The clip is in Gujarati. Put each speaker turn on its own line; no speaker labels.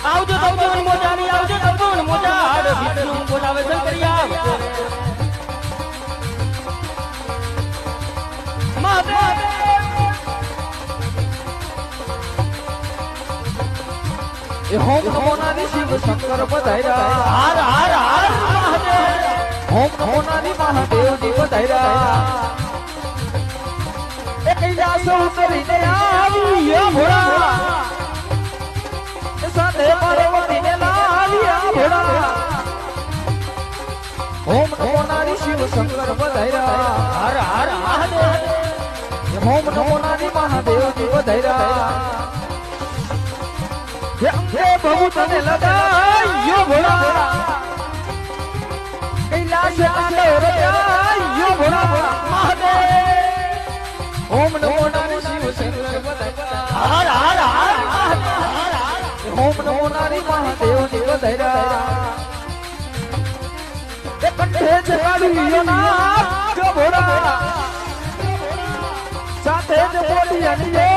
આવજો તપન મોજારી આવજો તપન મોજાડ વિષ્ણુ બોલાવે શંકરિયા મહાદેવ
એ હોમ નમો નાની શિવ શંકર પધાર્યા
હાર હાર હાર મહાદેવ
હોમ નમો નાની મહાદેવજી પધાર્યા એ કૈલાસ ઉતરીને આવ્યા ભોળા સાથે પાર્વતીને લાવ્યા ભોળા હોમ નમો નાની શિવ શંકર પધાર્યા
હાર હાર મહાદેવ
હોમ નમો નાની મહાદેવજી પધાર્યા હે પ્રભુ તને લગાયો ભોળા કૈલાસ તાંડવ રચાયો ભોળા મહાદેવ ઓમ નમો નાની શિવ શંકર પધાર્યા
હાર હાર હાર
ઓમ નમો નાની મહાદેવજી પધાર્યા એ કંઠે જગાડ્યો ના ભોળા સાથે જ બોલી અનિયો